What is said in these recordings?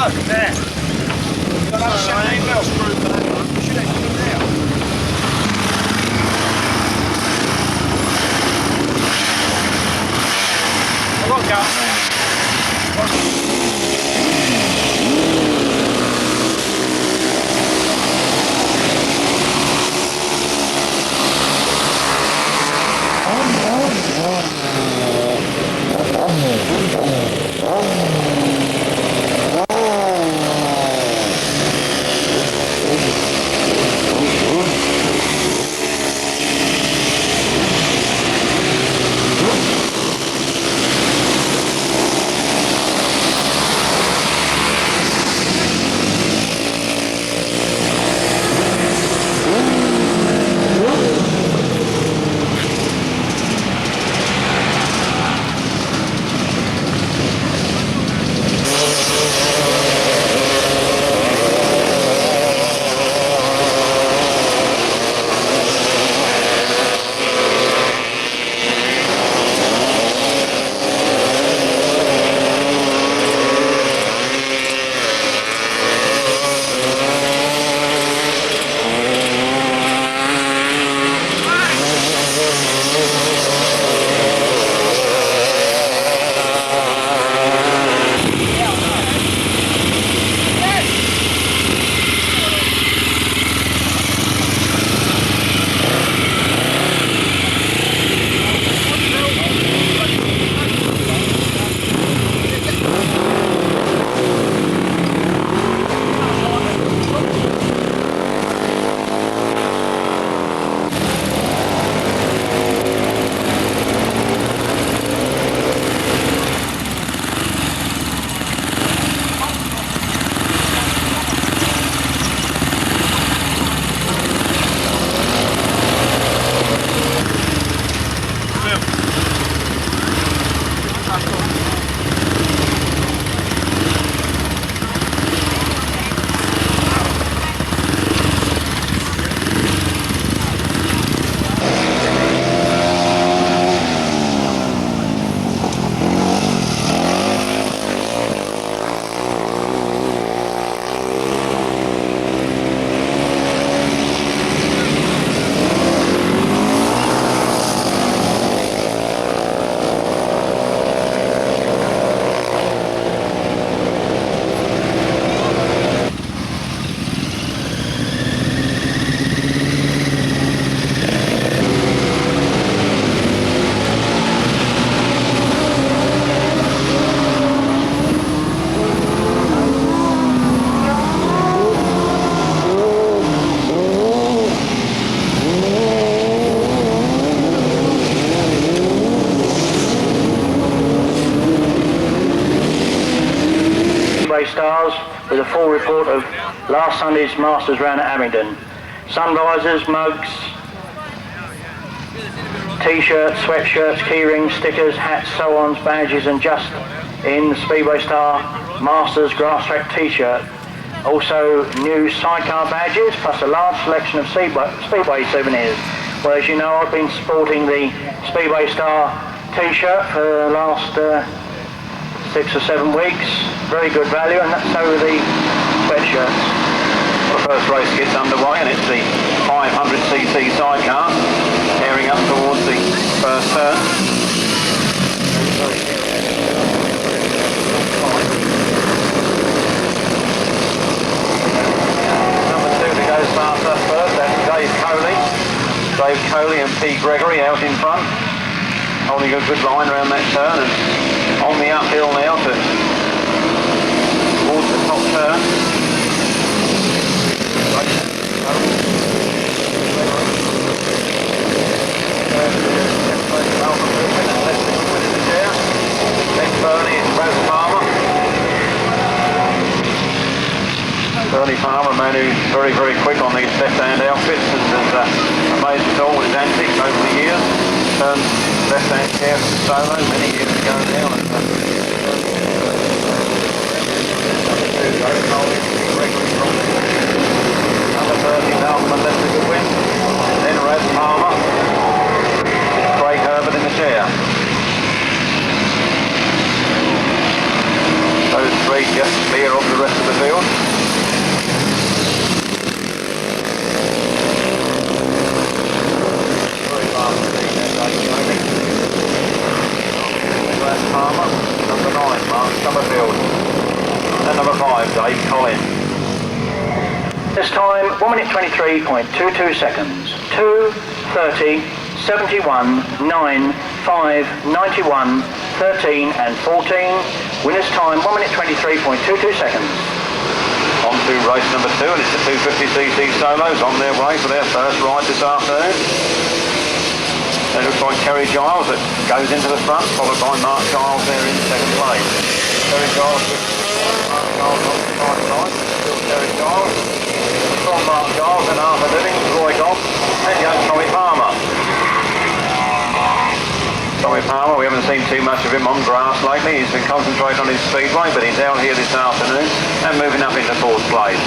There. You've got another 17 mil screw for that one. You should have put it there. I've got to go. Stars with a full report of last Sunday's Masters round at Abingdon. Sun visors, mugs, t-shirts, sweatshirts, key rings, stickers, hats, so-ons, badges, and just in the Speedway Star Masters Grasstrack t-shirt. Also new sidecar badges plus a large selection of Speedway souvenirs. Well, as you know, I've been sporting the Speedway Star t-shirt for the last 6 or 7 weeks. Very good value, and so are the sweatshirts. The first race gets underway, and it's the 500cc sidecar tearing up towards the first turn. Number 2 to go starts up first. That's Dave Coley. Dave Coley and P. Gregory out in front, holding a good line around that turn, and on the uphill now towards the top turn. Next Bernie is Brad Palmer. Bernie Palmer, a man who's very, very quick on these left-hand outfits and has amazed us all with his antics over the years. Turned left-hand chair solo many years ago now. Number 30, Alman left a good win. Then Raz Palmer. Craig Herbert in the chair. Those three just clear of the rest of Palmer. Number 9, Mark Summerfield. And number 5, Dave Collins. This time, 1 minute 23.22 seconds. 2, 30, 71, 9, 5, 91, 13 and 14. Winners time, 1 minute 23.22 seconds. On to race number 2, and it's the 250cc solos on their way for their first ride this afternoon. It looks like Terry Giles that goes into the front, followed by Mark Giles there in second place. Terry Giles with Mark Giles on the side line, still Terry Giles. From Mark Giles and Arthur Livings, Roy Gobb, and young Tommy Palmer. Tommy Palmer, we haven't seen too much of him on grass lately. He's been concentrating on his speedway, but he's out here this afternoon and moving up into 4th place.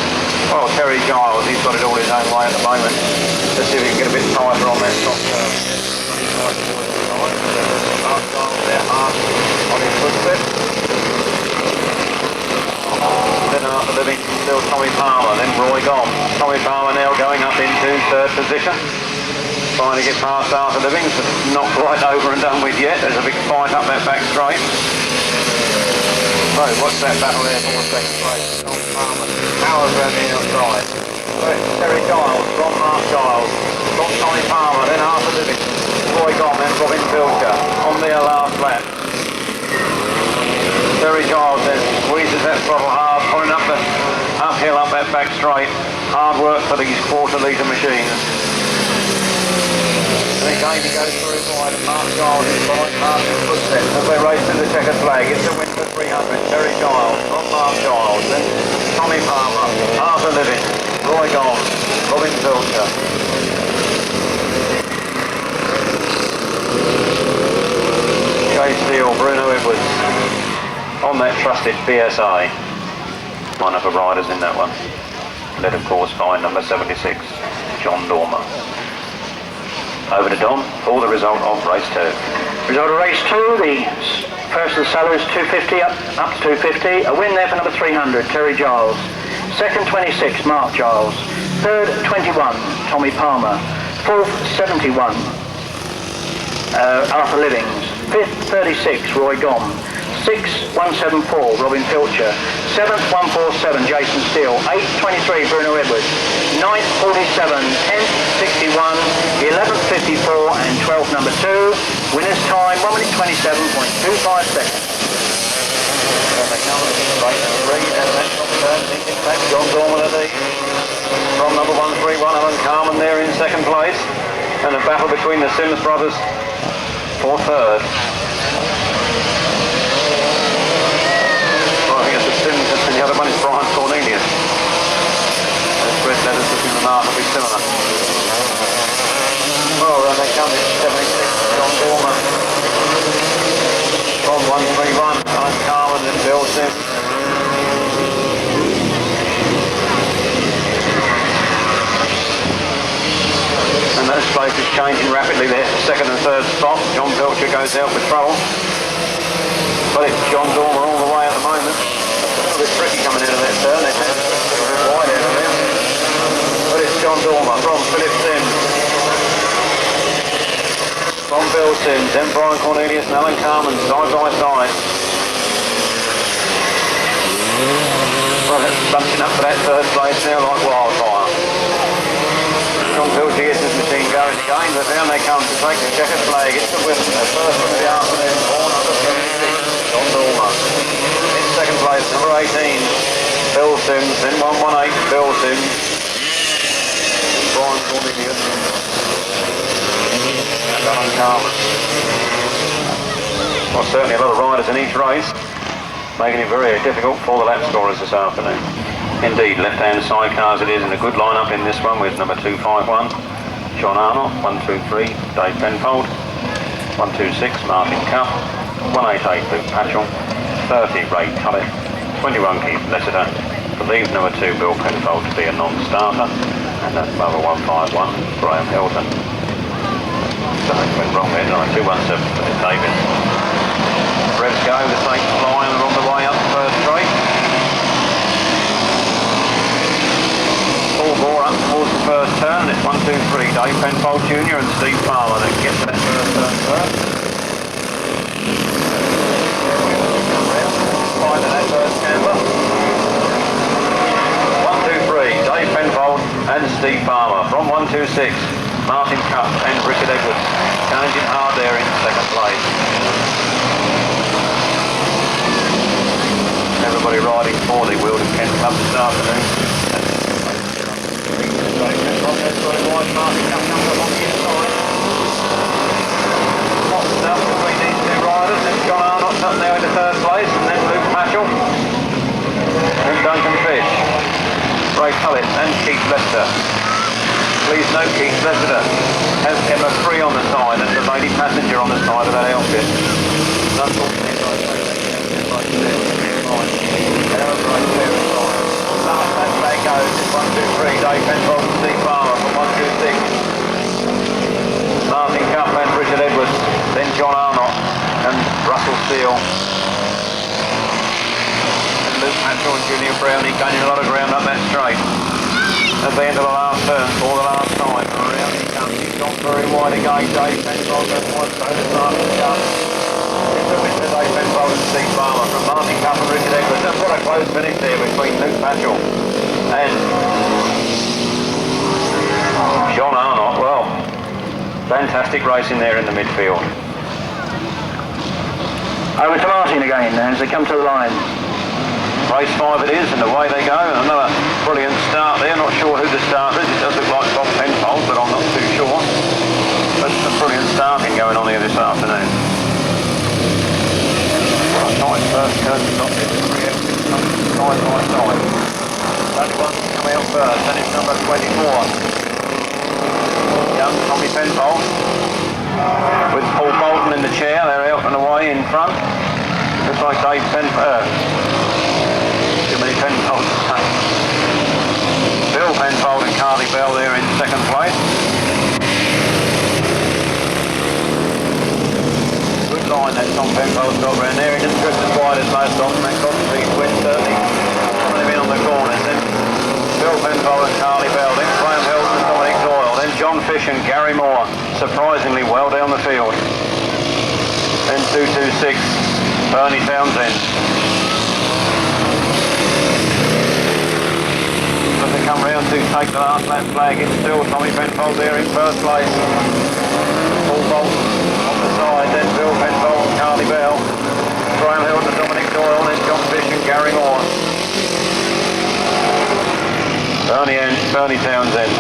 Well, Terry Giles, he's got it all his own way at the moment. Let's see if we can get a bit tighter on that top turn. Mark Giles there hard on his footstep. Then Arthur Livings, still Tommy Palmer, then Roy Gobb. Tommy Palmer now going up into 3rd position. Trying to get past Arthur Livings, but not quite over and done with yet. There's a big fight up that back straight. So, what's that battle there for 2nd place? Tommy Palmer. Powers around the outside. Terry Giles from Mark Giles. From Tommy Palmer, then Arthur Livings. Roy Gobb, then Robin Filcher on their last lap. Terry Giles then squeezes that throttle hard, pulling up the uphill up that back straight. Hard work for these 1/4 litre machines. And again he goes through wide and Mark Giles is following past his footsteps as they race to the checkered flag. It's a win for 300. Terry Giles from Mark Giles, then Tommy Palmer, Arthur Livings, Roy Gobb, Robin Filcher. Jay Steele, Bruno Edwards on that trusted BSA. One of the riders in that one. Led of course by number 76, John Dormer. Over to Don for the result of race 2. Result of race 2, the first of the solos 250 up to 250. A win there for number 300, Terry Giles. Second 26, Mark Giles. Third 21, Tommy Palmer. Fourth 71, Arthur Livings. Fifth 36, Roy Gobb. 6th 174, Robin Filcher. 7th 147, Jason Steele. 8th 23, Bruno Edwards. 9th 47, 10th 61, 11th 54 and 12th number 2. Winners time 1 minute 27.25 seconds. John Dorman at the from number 131, Alan Carman there in 2nd place, and a battle between the Sims brothers for 3rd. And the other one is Brian Cornelius. Those red letters looking remarkably similar. Well, then they come in 76, John Dorman. From 131, Alan Carman and Bill Sims. And those places changing rapidly there. 2nd and 3rd spot. John Belcher goes out with trouble. But it's John Dormer all the way at the moment. A bit tricky coming into that turn, isn't it? Wide out of there. But it's John Dormer from Philip Sims. From Bill Sims, then Brian Cornelius and Alan Carman side by side. Well, that's bunching up for that 3rd place now like wildfire. John Filcher gets his machine going again, but down they come to take the checkered flag. It's the winner, the first of the afternoon, born under 76, John Dormer. In 2nd place, number 18, Bill Sims, then 118, Bill Sims, Brian Cornelius, and Alan Carman. Well, certainly a lot of riders in each race, making it very difficult for the lap scorers this afternoon. Indeed, left-hand sidecars it is in a good line-up in this one with number 251, John Arnold, 123, Dave Penfold, 126, Martin Cup, 188, Luke Patron, 30, Ray Tullett, 21, Keith Lessiter, believes number 2, Bill Penfold, to be a non-starter, and that's number 151, Graham Hilton. Something went wrong there, didn't I? 217 for David. Revs go, the Saints fly, and they're on the way up the 3rd straight. Paul Moore up towards the 1st turn, and it's 1, 2, 3, Dave Penfold Jr. and Steve Farmer that get to that 1st turn first. 126. Martin Cup and Richard Edwards. Challenging hard there in second place. Everybody riding for the Weald and Kent Club this afternoon. Martin Cup comes up on the inside. Lots up between these two riders, and John Arnott's up there in the third place, and then Luke Patchell and Duncan Fish, Ray Tullett and Keith Lester. Please note Keith Lester has Emma Free on the side and the lady passenger on the side of that outfit. That goes 1, 2, 3, Dave Penfold and Steve Farmer from 1, 2, 6. Martin Cup and Richard Edwards, then John Arnott and Russell Steele. And Luke Patchell and Junior Brownie gaining a lot of ground up that straight. At the end of the last turn, for the last time, around he comes, he's gone very wide again, Dave Penfold and so does Martin Cup. Into Mr. Dave Penfold and Steve Farmer from Martin Cup and Richard Edwards. That's what a close finish there between Luke Patchell and John Arnott. Well, fantastic racing there in the midfield. Over to Martin again as they come to the line. Race 5 it is, and away they go. Another brilliant start there. Not sure who the starter is. It does look like Bob Penfold, but I'm not too sure. But some brilliant starting going on here this afternoon. Nice first turn to stop this. Nice. Only one to come out first, and it's number 24. Young Tommy Penfold. With Paul Bolton in the chair, they're out and away in front. Looks like Dave Penfold. Too many Penfolds to take. Bill Penfold and Carly Bell there in second place. Good line that Tom Penfold's got around there. He didn't drift as wide as most of them. That got to be win 30. They've been on the corners. Then Bill Penfold and Carly Bell. Then Graham Hilton and Dominic Doyle. Then John Fish and Gary Moore. Surprisingly well down the field. Then 226. Bernie Townsend. As they come round to take the last lap flag, it's still Tommy Penfold there in first place. Paul Bolton on the side, then Bill Penfold, Carly Bell, Graham Hilton, Dominic Doyle, then John Fish and Gary Moore. Bernie Townsend.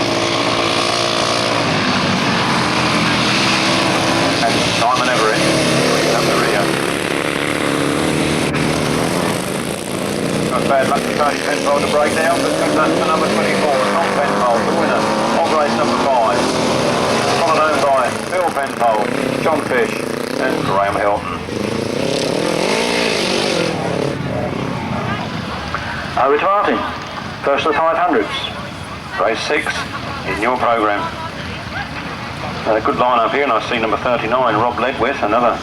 And Simon Everett up the rear. Not bad luck for Tony Penfold to break down, but good luck for number 24, Tom Penfold, the winner of race number 5. Followed on by Bill Penfold, John Fish and Graham Hilton. Over to Martin, first of the 500s. Race 6 in your programme. A good line up here, and I see number 39, Rob Ledwith, another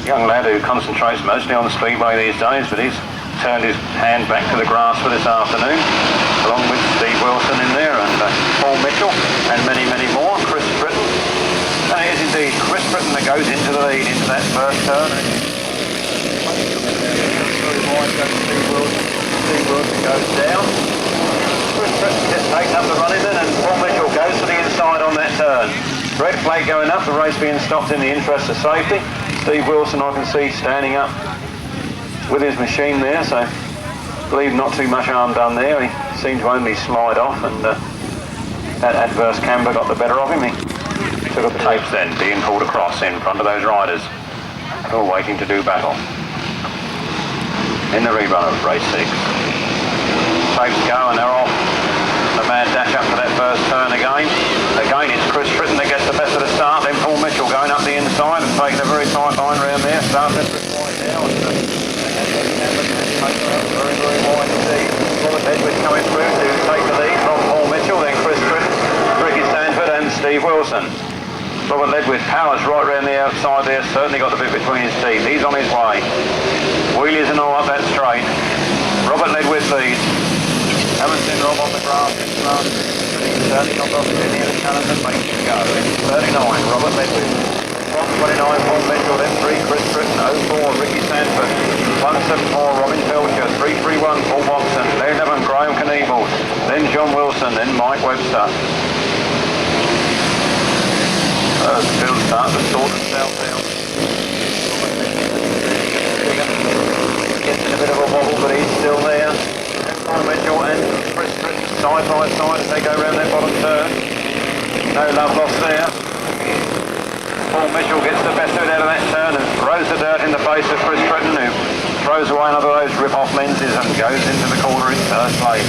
young lad who concentrates mostly on the speedway these days, but he's turned his hand back to the grass for this afternoon, along with Steve Wilson in there, and Paul Mitchell, and many more. Chris Britton. And it is indeed Chris Britton that goes into the lead into that first turn. Steve Wilson goes down. Chris Britton just takes up the running then, and Paul Mitchell goes to the inside on that turn. Red flag going up, the race being stopped in the interest of safety. Steve Wilson I can see standing up with his machine there, so I believe not too much harm done there. He seemed to only slide off, and that adverse camber got the better of him. He took up the tapes then, being pulled across in front of those riders who are waiting to do battle. In the rerun of race 6. Tapes go and they're off. The mad dash up to that first turn again. Again it's Chris Britton that gets the best of the start, then Paul Mitchell going up the inside and taking a very tight line round there. Starts at the point now. Very wide indeed. Robert Edwards coming through to take the lead from Paul Mitchell, then Chris Britton, Ricky Stanford and Steve Wilson. Robert Ledwith powers right round the outside there, certainly got the bit between his teeth. He's on his way. Wheelies and all up that straight. Robert Ledwith leads. Haven't seen Rob on the grass since last week, but he's certainly not got any of the talent that makes him go. It's 39, Robert Ledwith. 129, Paul Mitchell, then 3, Chris Britton, 04, Ricky Stanford, 174, Robin Felcher, 331, Paul Watson, then 11, Graham Knievel, then John Wilson, then Mike Webster. The field's starting to sort themselves out. Gets in a bit of a wobble, but he's still there. Paul Mitchell and Chris Britton side by side as they go round that bottom turn. No love lost there. Paul Mitchell gets the best of it out of that turn and throws the dirt in the face of Chris Britton, who throws away another of those rip-off lenses and goes into the corner in first place.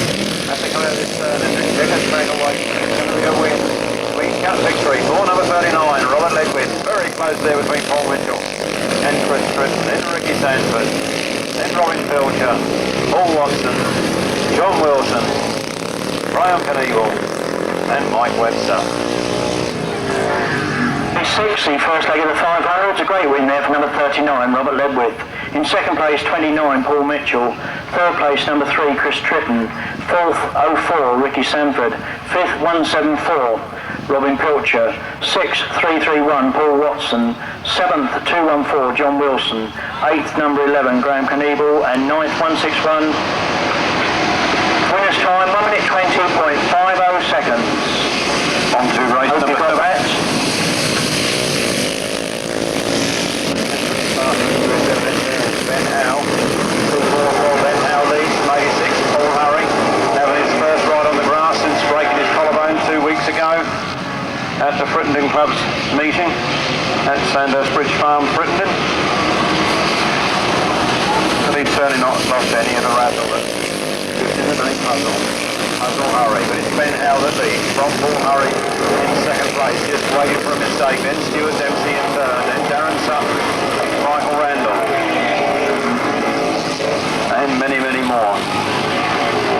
As they come out of this turn and the checkers back away, it's going to be a win. Clean cut victory for number 39, Robert Ledwith. Very close there between Paul Mitchell and Chris Britton, then Ricky Sanford, then Robin Pilcher, Paul Watson, John Wilson, Brian Knievel and Mike Webster. 6, the first leg of the 500. It's a great win there for number 39, Robert Ledwith. In second place, 29, Paul Mitchell. Third place, number 3, Chris Tritton. Fourth, 04, Ricky Sanford. Fifth, 174, Robin Pilcher. Sixth, 331, Paul Watson. Seventh, 214, John Wilson. Eighth, number 11, Graham Knievel. And ninth, 161. Winner's time, 1 minute 20.50 seconds. On to race number 7. Ben Howe. Ben Howe leads, 86, Paul Hurry. Having his first ride on the grass since breaking his collarbone 2 weeks ago at the Frittenden Club's meeting at Sandhurst Bridge Farm, Frittenden. But he's certainly not lost any of the razzle that gives him the name Puzzle Hurry. But it's Ben Howe that leads from Paul Hurry in second place, just waiting for a mistake. Then Stuart Dempsey in third, then Darren Sutton, Michael Randall, and many, many more.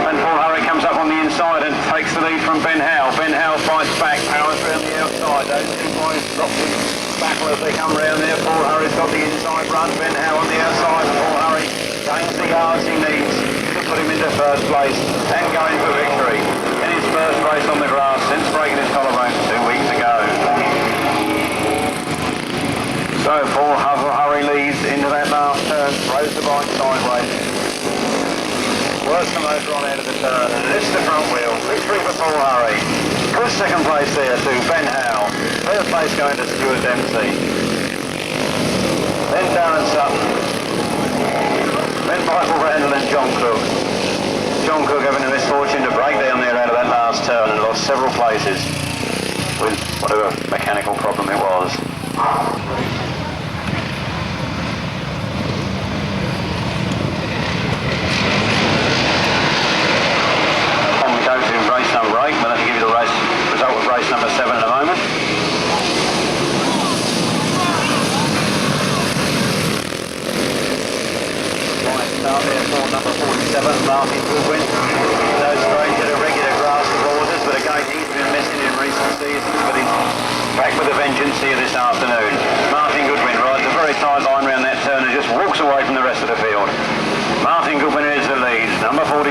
And Paul Hurry comes up on the inside and takes the lead from Ben Howe. Ben Howe fights back, powers around the outside. Those two boys drop the battle as they come round there. Paul Hurry's got the inside run. Ben Howe on the outside. Paul Hurry gains the yards he needs to put him into first place and going for victory in his first race on the grass since breaking his collarbone 2 weeks ago. So Paul Hurry leads into that last turn, throws the bike sideways, works the motor on out of the turn, and lifts the front wheel. Victory for Paul Hurry. Good second place there to Ben Howe. Third place going to Stuart Dempsey. Then Darren Sutton. Then Michael Randall and John Cook. John Cook having the misfortune to break down there out of that last turn and lost several places with whatever mechanical problem it was. Go to race number 8. We'll have to give you the race result of race number 7 in a moment. Right, start there for number 47, Martin Goodwin. No strange at a regular grass of orders, but again he's been missing in recent seasons, but he's back with a vengeance here this afternoon. Martin Goodwin rides a very tight line round that turn and just walks away from the rest of the field. Martin Goodwin is the lead, number 47.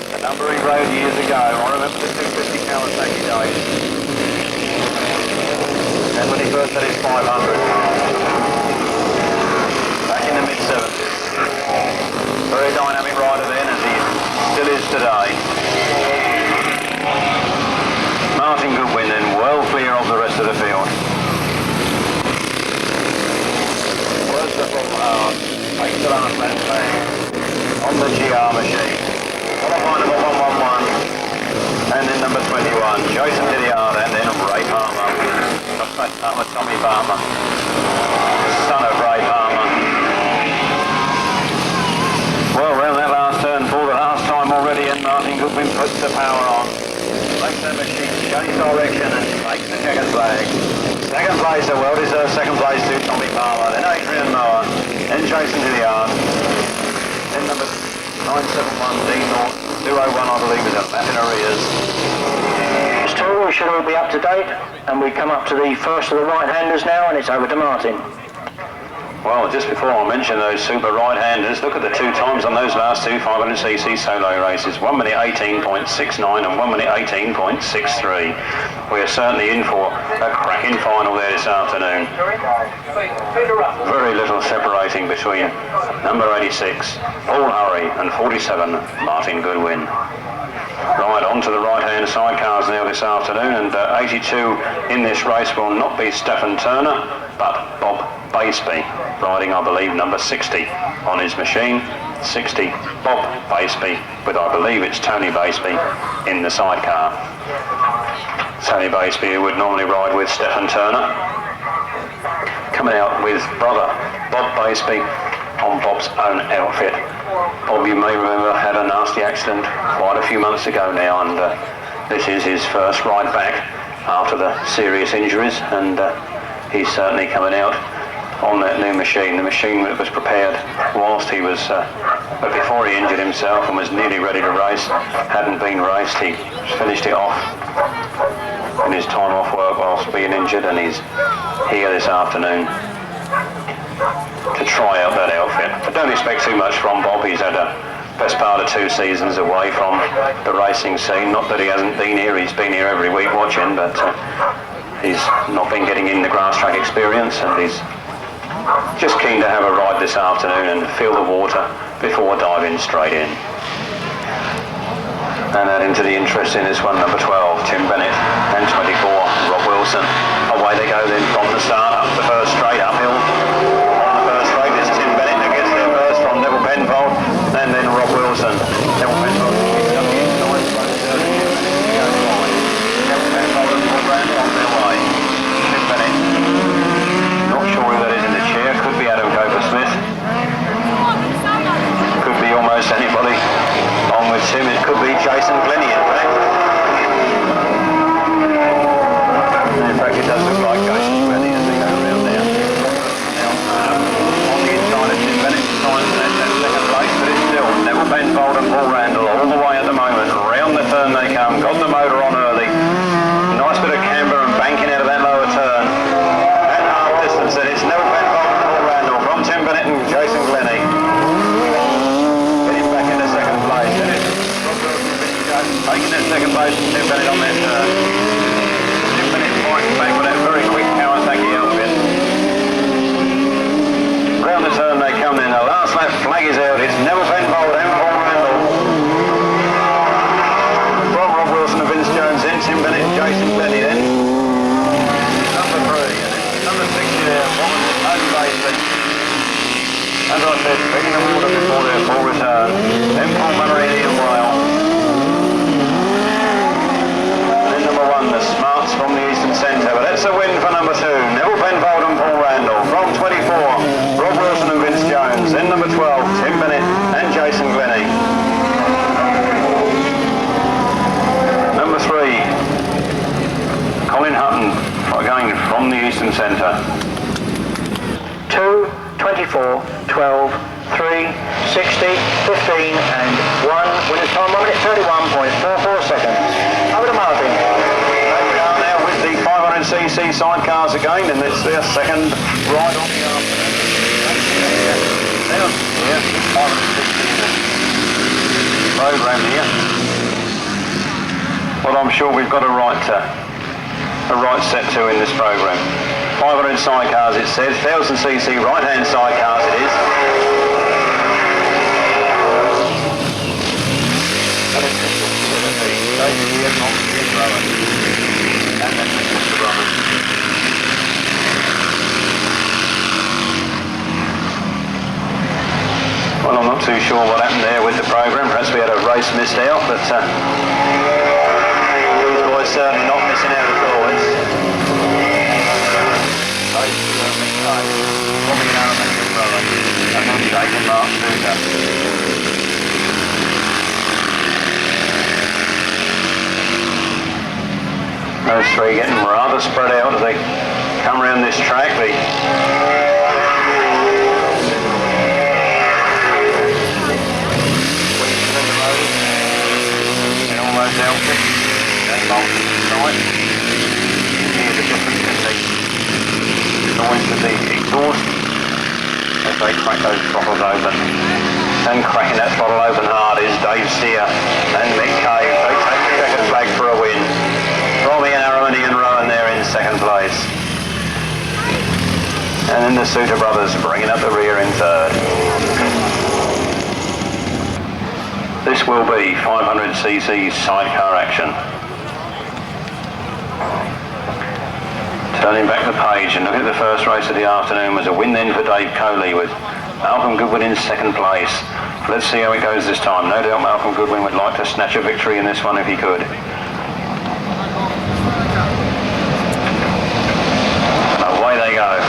The number he rode years ago. I remember the 250 Kawasaki days. And when he first had his 500. Back in the mid-70s. Very dynamic rider then, as he still is today. Martin Goodwin then well clear of the rest of the field. Where's the full hard? Takes the last lap back on the GR machine. Qualifying number 111, and then number 21, Jason Hilliard, and then Ray Palmer. Tommy Palmer, son of Ray Palmer. Well, round that last turn for the last time already, and Martin Goodwin puts the power on. Makes that machine change direction and takes the checkered flag. Second place, a well-deserved second place to Tommy Palmer, then Adrian Moore, then Jason Hilliard, then number 971 Dean North, 201 I believe is a lap in arrears. It's two, we should all be up to date, and we come up to the first of the right-handers now, and it's over to Martin. Well, just before I mention those super right-handers, look at the 2 times on those last 2 500cc solo races. 1 minute 18.69 and 1 minute 18.63. We are certainly in for a cracking final there this afternoon. Very little separating between number 86, Paul Hurry, and 47, Martin Goodwin. Right, on to the right-hand sidecars now this afternoon, and 82 in this race will not be Stephen Turner, but Bob Baseby, riding, I believe, number 60 on his machine. 60, Bob Baseby, with, I believe, it's Tony Baseby in the sidecar. Tony Baseby, who would normally ride with Stephen Turner, coming out with brother Bob Baseby on Bob's own outfit. Bob, you may remember, had a nasty accident quite a few months ago now, and this is his first ride back after the serious injuries, and he's certainly coming out on that new machine, the machine that was prepared whilst he was, but before he injured himself and was nearly ready to race, hadn't been raced. He finished it off in his time off work whilst being injured, and he's here this afternoon to try out that outfit. I don't expect too much from Bob. He's had a best part of 2 seasons away from the racing scene. Not that he hasn't been here, he's been here every week watching, but he's not been getting in the grass track experience, and he's just keen to have a ride this afternoon and feel the water before diving straight in. And adding to the interest in this one, number 12, Tim Bennett, and 24, Rob Wilson. Away they go then from the start, up the first straight uphill. On the first straight is Tim Bennett who gets there first from Neville Penfold, and then Rob Wilson. Neville Penfold picks up the inside, Neville Penfold and Paul Randall on their way. Tim Bennett, not sure who that is in the chair, could be Adam Coper-Smith. Could be almost anybody on with Tim. It could be Jason Glennie, in fact. In fact, it does look like Jason Glennie as they go around there. Now, on the inside of Tim Bennett, signs that second place, but it's still Neville Penfold and Paul Randall all the way at the moment. Round the turn they come, got the motor on early. Nice bit of camber and banking out of that lower turn. At half distance, then it's Neville Penfold and Paul Randall from Tim Bennett and Jason Glennie. Getting back into second place. Then it's taking that second place from Tim Bennett on that turn. Tim Bennett fighting back with that very quick Kawasaki outfit. Round the turn they come then. The last lap flag is out. It's Neville Penfold and Paul Randall. From Rob Wilson and Vince Jones in, Tim Bennett and Jason Glennie then. Number 3, and it's number 6 here, Tony Baseby. As I said, taking the water before their full return. Then Paul Munnery and Wales. Then number 1, the Smarts from the Eastern Centre. But that's a win for number 2, Neville Penfold and Paul Randall. From 24, Rob Wilson and Vince Jones. Then number 12, Tim Bennett and Jason Glennie. Number 3, Colin Hutton, again from the Eastern Centre. 2, 24, 12, 3, 60, 15 and 1. Winner's time 1 minute 31.44 seconds. Over to Martin. There we are now with the 500cc sidecars again, and it's their second ride on the afternoon. Yeah, 500cc program here. Well, I'm sure we've got a right set to in this program. 500 sidecars it says, 1000cc right-hand sidecars it is. Well, I'm not too sure what happened there with the program. Perhaps we had a race missed out, but these boys certainly not missing out at all. Those 3 getting rather spread out as they come around this track. In all those outfits, that bolted inside. Hear the difference in the noise of the exhaust as they crack those throttles open. And cracking that throttle open hard is Dave Steer and Mick Cave. They take the checkered flag for a win. Robbie and Arrow and Ian Rowan there in second place. And then the Suter brothers bringing up the rear in third. This will be 500cc sidecar action. Turning back the page and looking at the first race of the afternoon was a win then for Dave Coley with Malcolm Goodwin in second place. Let's see how it goes this time. No doubt Malcolm Goodwin would like to snatch a victory in this one if he could. Away they go.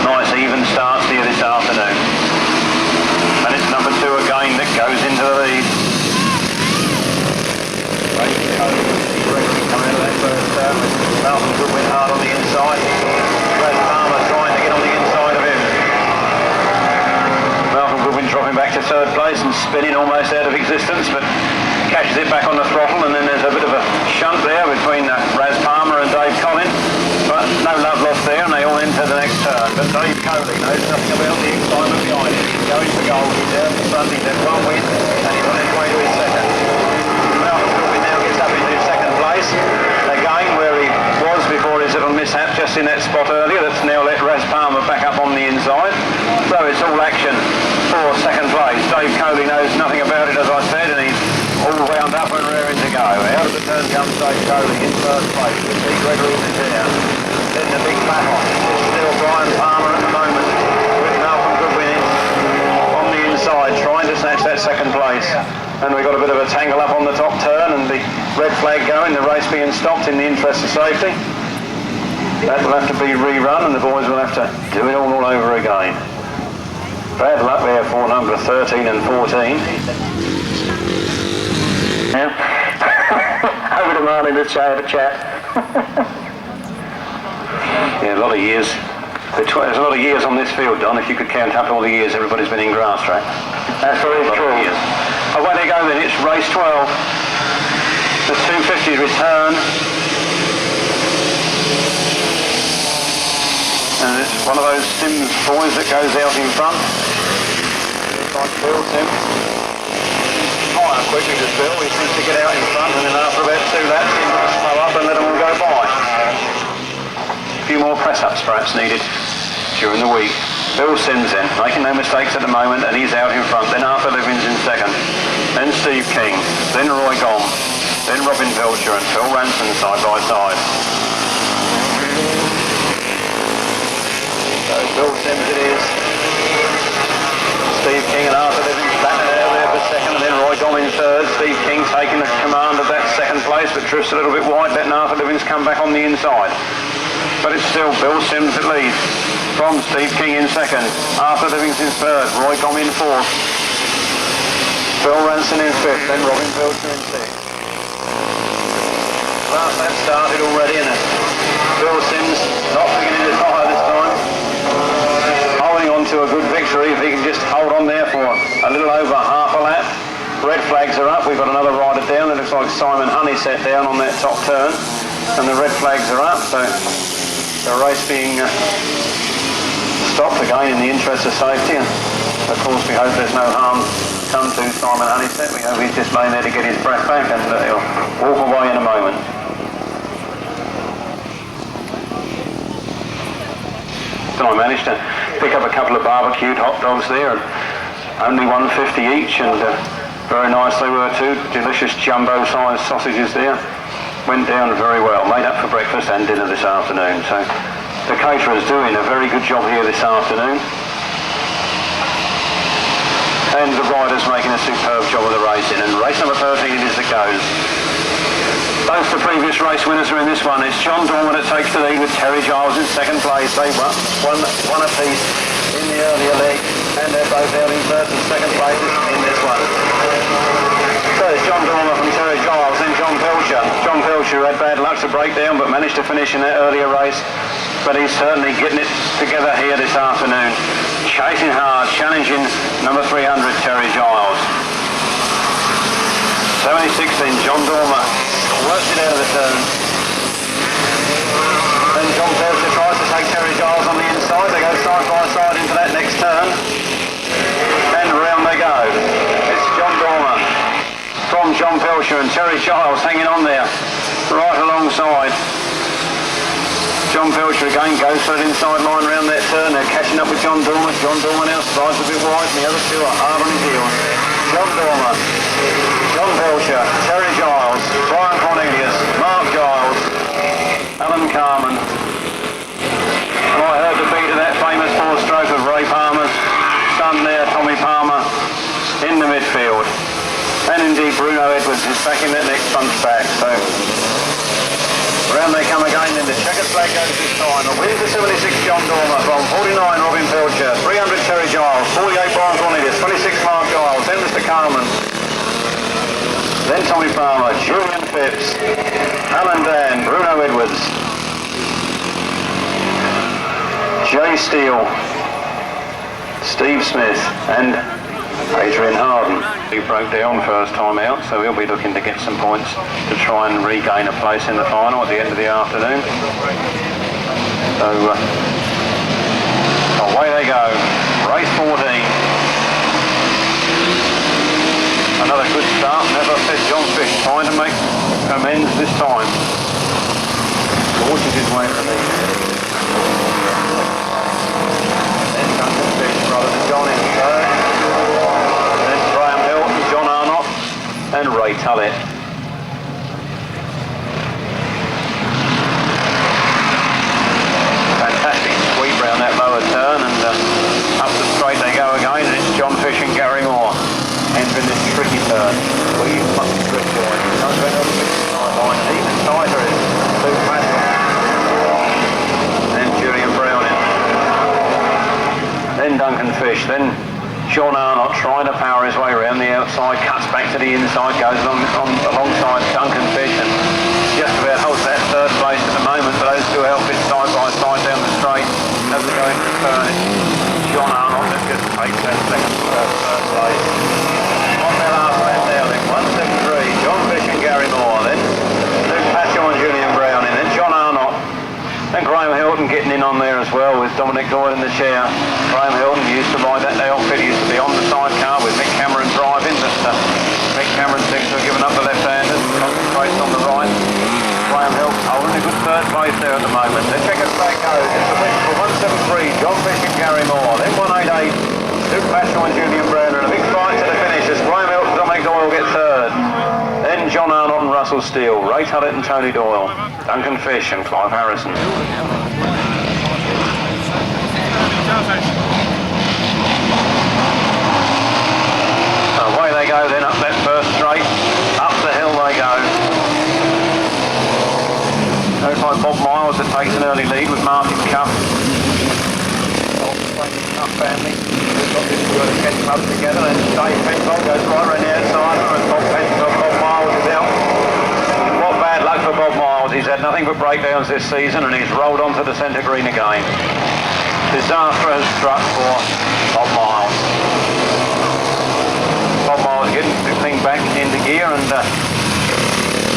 Nice even starts here this afternoon. And it's number 2 again that goes into the lead. Coming out of that first turn with Malcolm Goodwin hard on the inside. Brad Palmer trying to get on the inside of him. Malcolm Goodwin dropping back to third place and spinning almost out of existence, but catches it back on the throttle, and then there's a bit of a shunt there between Raz Palmer and Dave Collin, but no love lost there, and they all enter the next turn. But Dave Coley knows nothing about the excitement behind it. He's going for gold. He's out in front. He's had one win, and he's on his way to his second. Malcolm Goodwin now gets up into second place again, where he was before his little mishap just in that spot earlier. That's now let Raz Palmer back up on the inside. So it's all action for second place. Dave Coley knows nothing about it, as I said, and he's all wound up and raring to go. Out of the turn comes Dave Coley in first place. We see Gregory in there. Then the big Patron. It's still Brian Palmer at the moment with Malcolm Goodwin on the inside trying to snatch that second place. And we've got a bit of a tangle up on the top turn and the red flag going, the race being stopped in the interest of safety. That will have to be rerun and the boys will have to do it all over again. Bad luck there for number 13 and 14. Yeah. Over to Marley, let's have a chat. Yeah, a lot of years. There's a lot of years on this field, Don, if you could count up all the years everybody's been in Grasstrack. That's very true. Away they go then, it's race 12. The 250 return. And it's one of those Sims boys that goes out in front. Like Bill Sims. Fire quickly to Bill, he seems to get out in front, and then after about 2 laps he will slow up and let them all go by. A few more press-ups perhaps needed during the week. Bill Sims then, making no mistakes at the moment, and he's out in front. Then Arthur Livings in second. Then Steve King. Then Roy Gombe. Then Robin Pilcher and Phil Ranson side by side. So Bill Sims it is. Steve King and Arthur Livings battling out there for second, and then Roy Gombe in third. Steve King taking the command of that second place, but drifts a little bit wide, letting Arthur Livings come back on the inside. But it's still Bill Sims that leads. From Steve King in second, Arthur Livings in third, Roy Gombe in fourth, Phil Ranson in fifth, then Robin Pilcher in sixth. Last lap started already, and Bill Sims not beginning to tire this time. Holding on to a good victory if he can just hold on there for a little over half a lap. Red flags are up, we've got another rider down. It looks like Simon Honeysett down on that top turn, and the red flags are up, so the race being stopped again in the interest of safety, and of course we hope there's no harm come to Simon Honeysett. We hope he's just laying there to get his breath back, and he'll walk away in a moment. So I managed to pick up a couple of barbecued hot dogs there, and only $1.50 each, and very nice they were too. Delicious jumbo sized sausages there. Went down very well, made up for breakfast and dinner this afternoon. So the caterer's doing a very good job here this afternoon. And the rider's making a superb job of the racing. And race number 13 it is that goes. Both the previous race winners are in this one. It's John Dorman that takes the lead with Terry Giles in second place. They won a piece in the earlier leg, and they're both out in first and second places in this one. So it's John Dorman from Terry Giles, then John Pilcher. John Pilcher had bad luck to break down, but managed to finish in that earlier race. But he's certainly getting it together here this afternoon. Chasing hard, challenging number 300, Terry Giles. 70-16, John Dormer works it out of the turn. Then John Pilcher tries to take Terry Giles on the inside. They go side by side into that next turn. And round they go. It's John Dormer from John Pilcher, and Terry Giles hanging on there right alongside John Belcher again goes for an inside line around that turn. They're catching up with John Dormer. John Dormer now slides a bit wide, and the other two are hard on his heels. John Dormer, John Belcher, Terry Giles, Brian Cornelius, Mark Giles, Alan Carman. And I heard the beat of that famous four-stroke of Ray Palmer's son there, Tommy Palmer, in the midfield. And indeed Bruno Edwards is back in that next bunch back. So round they come again, then the checkered flag goes this time. A win for 76 John Dormer from 49 Robin Belcher, 300 Terry Giles, 48 Brian Cornelius, 26 Mark Giles, then Mr. Carman, then Tommy Palmer, Julian Phipps, Alan Dan, Bruno Edwards, Jay Steele, Steve Smith and Adrian Harden. He broke down first time out, so he'll be looking to get some points to try and regain a place in the final at the end of the afternoon. So away they go, race 14. Another good start, and as I said, John Fish trying to make amends this time. Forces his way to the then Duncan Fish, brother to John in third. And Ray Tullett. Fantastic sweep round that lower turn, and up the straight they go again, and it's John Fish and Gary Moore entering this tricky turn. We must be good boys. Line even tighter is Luke Patron. Then Julian Browning. Then Duncan Fish. Then John Arnott trying to power his way around the outside, cuts back to the inside, goes on alongside Duncan Fish, and just about holds that third place at the moment. But those two outfits side by side down the straight as they go into the turn. It's John Arnott that just takes that second third place. On their last lap now, then 173, John Fish and Gary Moore, then Luke Patchell and Julian Brown, and then John Arnott. And Graham Hilton getting in on there as well with Dominic Doyle in the chair. Graham Hilton used to ride that outfit, used to be on the sidecar with Mick Cameron driving, but Mick Cameron seems to have given up the left-handers, concentrates on the right. Graham Hilton holding a good third place there at the moment. The checkered flag goes, it's the win for 173, John Fish and Gary Moore. Then 188, Luke Patchell and Julian Brown, and a big fight to the finish as Graham Hilton and Dominic Doyle get third. Then John Arnott and Russell Steele, Ray Tullett and Tony Doyle, Duncan Fish and Clive Harrison. Away they go then up that first straight, up the hill they go. Looks like Bob Miles that takes an early lead with Martin Cuff. Cuff family, we've got this to catch them up together, and Dave Penfold goes right around the outside, and Bob Miles is out. What bad luck for Bob Miles. He's had nothing but breakdowns this season, and he's rolled onto the centre green again. Disaster has struck for Bob Miles. Bob Miles getting the thing back into gear and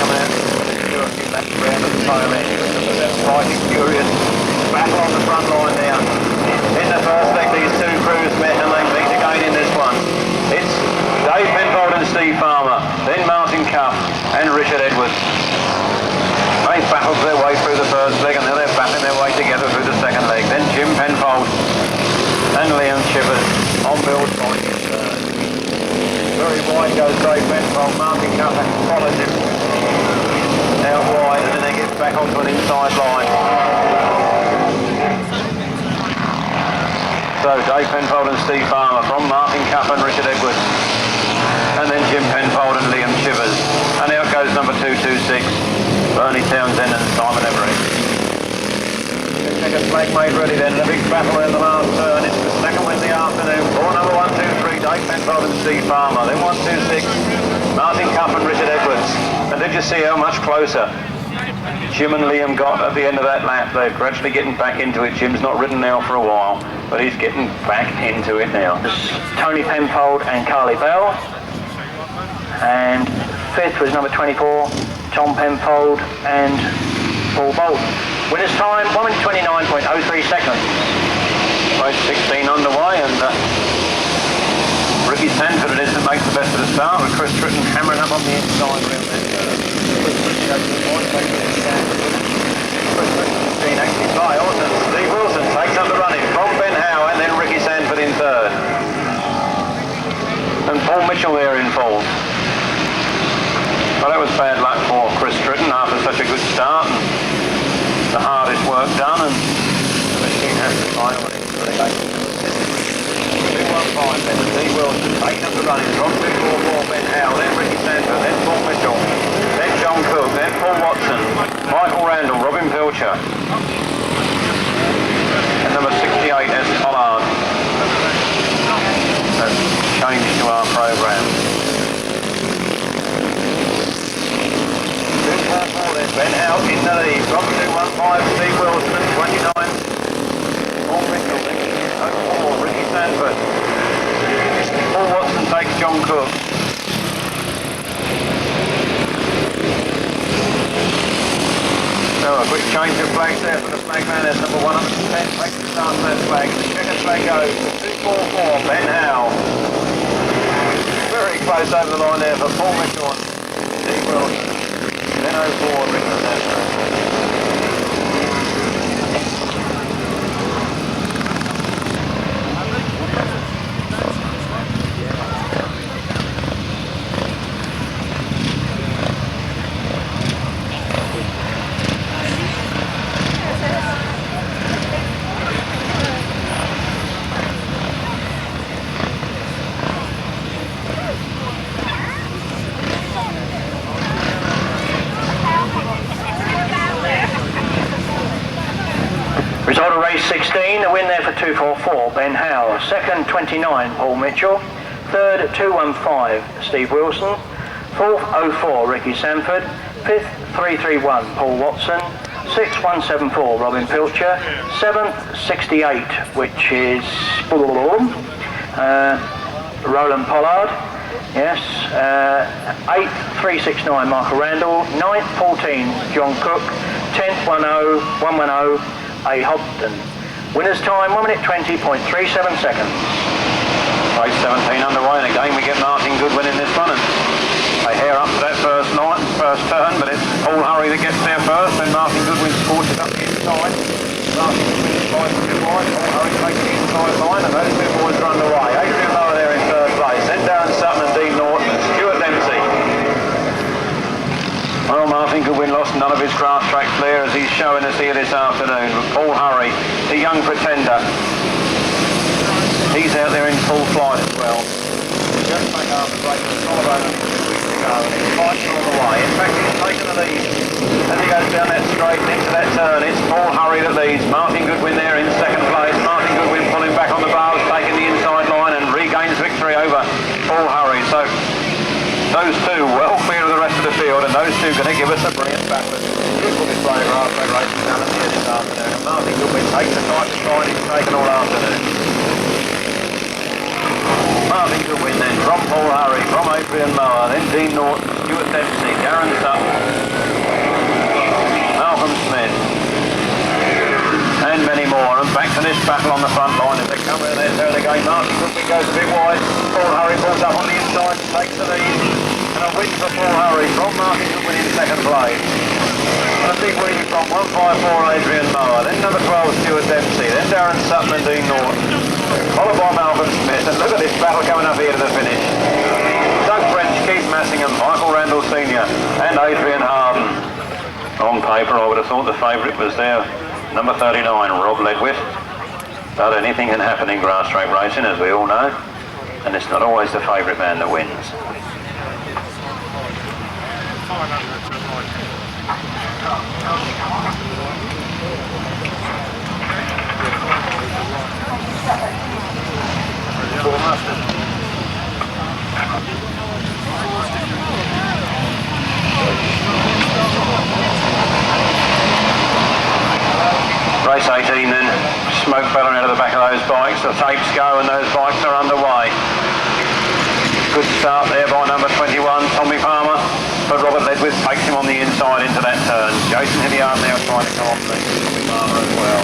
coming out to a few laps around at the tail end. That fighting furious battle on the front line now. In the first leg, these two crews met and they meet again in this one. It's Dave Penfold and Steve Farmer, then Martin Cuff and Richard Edwards. They battled their way through the first leg, and now they're battling their way together through the second leg. Then Jim Penfold and Liam Chivers on Bill's point. Very wide goes Dave Penfold, Martin Cuff follows him out wide, and then they get back onto an inside line. So Dave Penfold and Steve Farmer from Martin Cuff and Richard Edwards. And then Jim Penfold and Liam Chivers. And out goes number 226, Bernie Townsend and Simon Everett. Second flag made ready then, and a big battle in the last turn. It's the second win of the afternoon. For number 123, Dave Penfold and Steve Farmer. Then 126, Martin Cuff and Richard Edwards. And did you see how much closer Jim and Liam got at the end of that lap? They're gradually getting back into it. Jim's not ridden now for a while, but he's getting back into it now. Tony Penfold and Carly Bell. And fifth was number 24, Tom Penfold and Paul Bolt. Winner's time, 1:29.03 seconds. Race 16 underway, and Ricky Sanford it is that makes the best of the start, with Chris Tritton hammering up on the inside around that. Chris Tritton goes to the point, Chris Tritton He fails, and Steve Wilson takes up the running from Ben Howe and then Ricky Sanford in third. And Paul Mitchell there in fourth. Well, that was bad luck for Chris Stritton after such a good start and the hardest work done, and the machine has to final it. 215 then Steve Wilson taking up the running from 244 Ben Howe, then Ricky Sanford, then Paul Mitchell, then John Cook, then Paul Watson, Michael Randall, Robin Pilcher, and number 68 S. Pollard. That's changed to our programme. 244 then Ben Howe in the lead from 215 Steve Wilson and 29 Paul Mitchell, then 04 Ricky Sanford. Paul Watson takes John Cook. Now a quick change of flags there for the flag man as number 110 takes the start of that flag. The checkered flag goes to 244 Ben Howe. Very close over the line there for Paul Mitchell and Steve Wilson. Then 04 Ricky Sanford. Result of race 16, a win there for 244 Ben Howe, second 29 Paul Mitchell, third 215 Steve Wilson, fourth 04 Ricky Sanford, fifth 331 Paul Watson, sixth 174 Robin Pilcher, seventh 68 which is Roland Pollard, yes, eighth 369 Michael Randall, ninth 14 John Cook, 10th 110 A. Hobden. Winner's time 1 minute 20.37 seconds. Race 17 underway, and again we get Martin Goodwin in this one, and they hair up to that first turn, but it's Paul Hurry that gets there first, and Martin Goodwin scorches up the inside. Martin Goodwin slides to the right, Paul Hurry takes the inside line, and those two boys are underway. Adrian Lower there in third place, then Darren Sutton and Dean Norton and Stuart Dempsey. Well, Martin Goodwin lost none of his grass track flair as he's showing us here this afternoon. But Paul Hurry, the young pretender, he's out there in full flight as well. Just back after breaking the collarbone 2 weeks ago, and he's fighting all the way. In fact, he's taken the lead as he goes down that straight and into that turn. It's Paul Hurry that leads. Martin Goodwin there in second place. Martin Goodwin pulling back on the bars, taking the inside line and regains victory over Paul Hurry. So those two well clear of the rest of the field, and those two going to give us a brilliant battle. Beautiful display of Grasstrack racing down here this afternoon. And Martin Goodwin takes the time to shine. He's taken all afternoon. Martin Goodwin then from Paul Hurry, from Adrian Mower, then Dean Norton, Stuart Dempsey, Darren Sutton, Malcolm Smith, and many more. And back to this battle on the front line as they come in there. There they go. Martin Goodwin goes a bit wide. Paul Hurry pulls up on the inside and takes the lead. And a win for Paul Hurry from Martin Goodwin in second place. And a big win from 154 Adrian Mower, then number 12 Stuart Dempsey, then Darren Sutton and Dean Norton, followed by Malcolm Smith. And look at this battle coming up here to the finish. Doug French, Keith Massingham, Michael Randall Sr. and Adrian Harden. On paper I would have thought the favourite was there, number 39 Rob Ledwith. But anything can happen in grass track racing, as we all know, and it's not always the favourite man that wins. Race 18 then, smoke bellowing out of the back of those bikes, the tapes go and those bikes are underway. Good start there by number 21, Tommy Palmer, but Robert Ledwith takes him on the inside into that turn. Jason Hilliard now trying to come off the Tommy Palmer as well.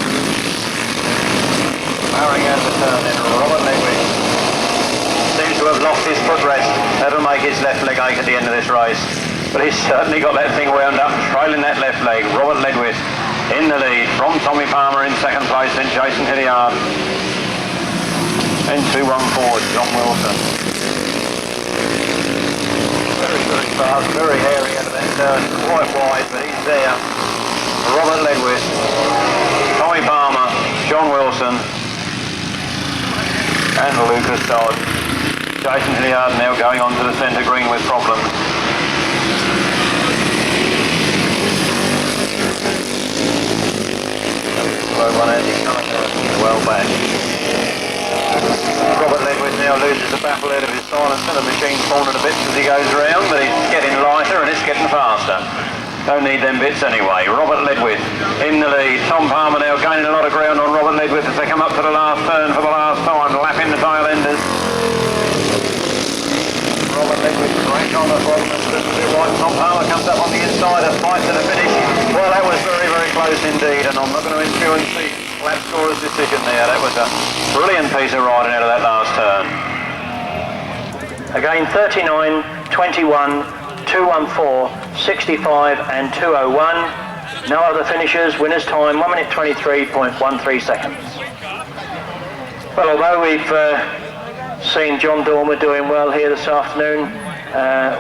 Powering out the turn then, Robert Ledwith seems to have lost his footrest. That'll make his left leg ache at the end of this race. But he's certainly got that thing wound up, trailing that left leg. Robert Ledwith in the lead from Tommy Palmer in second place, then Jason Hilliard. Then 214, John Wilson. Very, very fast, very hairy out of that turn, quite wide, but he's there. Robert Ledwith, Tommy Palmer, John Wilson, and Lucas Dodd. Jason Hilliard now going on to the centre green with problems. Slow one as he comes well back. Robert Ledwith now loses the baffle out of his silencer. The machine's falling to bits as he goes around, but he's getting lighter and it's getting faster. Don't need them bits anyway. Robert Ledwith in the lead. Tom Palmer now gaining a lot of ground on Robert Ledwith as they come up to the last turn for the last time, lapping the tail enders. Robert Ledwith great on the bottom and slips to right. Tom Palmer comes up on the inside and fights to the finish. Well, that was very, very close indeed, and I'm not going to influence the lap scorer's decision there. That was a brilliant piece of riding out of that last turn. Again, 39, 21, 214, 65 and 201. No other finishers. Winner's time 1 minute 23.13 seconds. Well, although we've seen John Dormer doing well here this afternoon,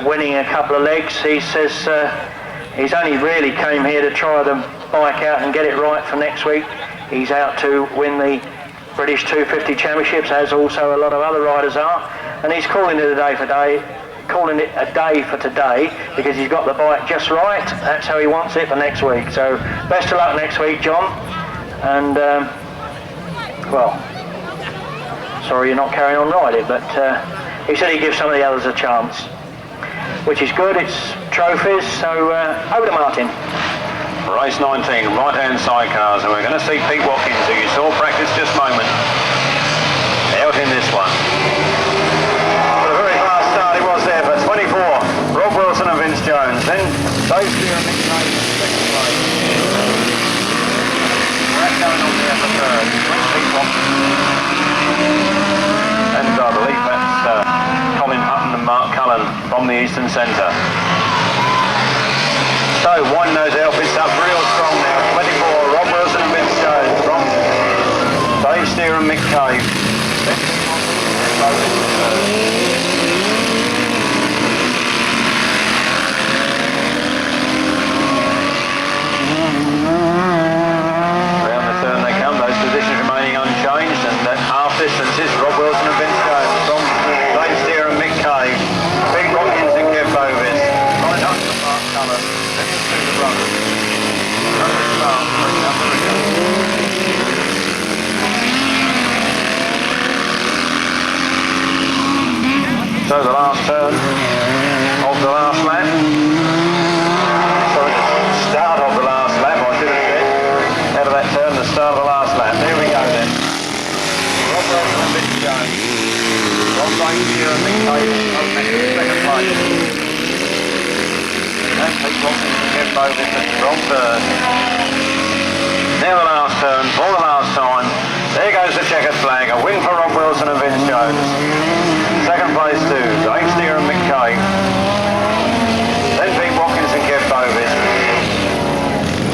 winning a couple of legs, he says he's only really came here to try the bike out and get it right for next week. He's out to win the British 250 Championships, as also a lot of other riders are, and he's calling it a day for today because he's got the bike just right. That's how he wants it for next week. So best of luck next week, John, and well, sorry you're not carrying on riding, but he said he'd give some of the others a chance, which is good. It's trophies, so over to Martin. Race 19, right-hand side cars, and we're going to see Pete Watkins, who you saw practice just a moment, out in this one. But a very fast start it was there for 24, Rob Wilson and Vince Jones. Then those two are Nick Knight in second place. That's going on there for third, Pete Watkins. And I believe that's Colin Hutton and Mark Cullen from the Eastern Centre. So, winding those outfits up real strong now. 24, Rob Wilson and Vince Jones from Dave Steer and Mick Cave. Around the turn they come, those positions remaining unchanged, and that half distance is Rob Wilson and Vince Jones from Dave Steer and Mick Cave. Pete Watkins and Kev Bovis. Right up to Mark Cullen. So the last turn of the last lap. Sorry, the start of the last lap, I should have said. Out of that turn, the start of the last lap. There we go then. Rob Wilson and Vince Jones. Rob Baines here and Mick Cave in second place. And Pete Watkins and Kev Bovis from third. Now the last turn for the last time. There goes the checkered flag. A win for Rob Wilson and Vince Jones. Second place to Dave Steer and Mick Cave. Then Pete Watkins and Kev Bovis.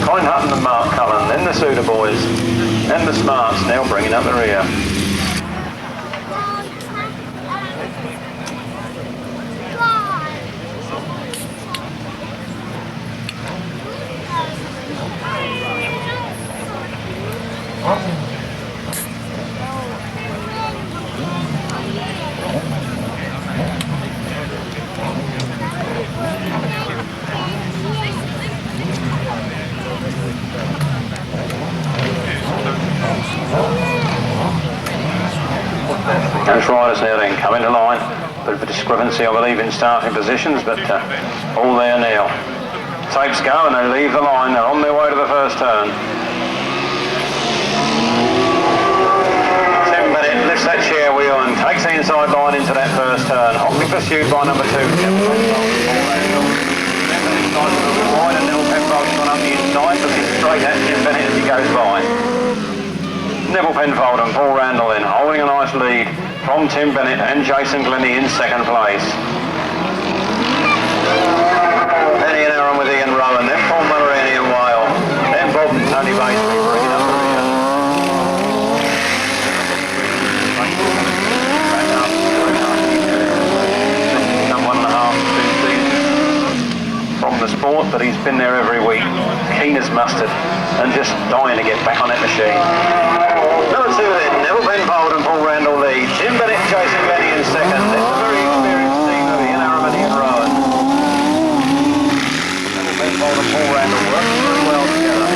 Colin Hutton and Mark Cullen. Then the Suda boys. And the Smarts now bringing up the rear. Those riders now then come into line. Bit of a discrepancy, I believe, in starting positions, but all there now. Tapes go and they leave the line. They're on their way to the first turn. Tim Bennett lifts that chair wheel and takes the inside line into that first turn. Hotly pursued by number 2. Wide and Neville Penfold's gone up the inside, looking straight at Tim Bennett as he goes by. Neville Penfold and Paul Randall then holding a nice lead from Tim Bennett and Jason Glennie in second place. Then Ian Aaron with Ian Rowan, then Paul Mulroney and Wale, then Bob and Tony but he's been there every week, keen as mustard, and just dying to get back on that machine. Number 2 then, Neville Penfold and Paul Randall lead. Jim Bennett and Jason Glennie in second. It's a very experienced team of Ian Harriman and Rowan. Neville Penfold and Paul Randall work very well together.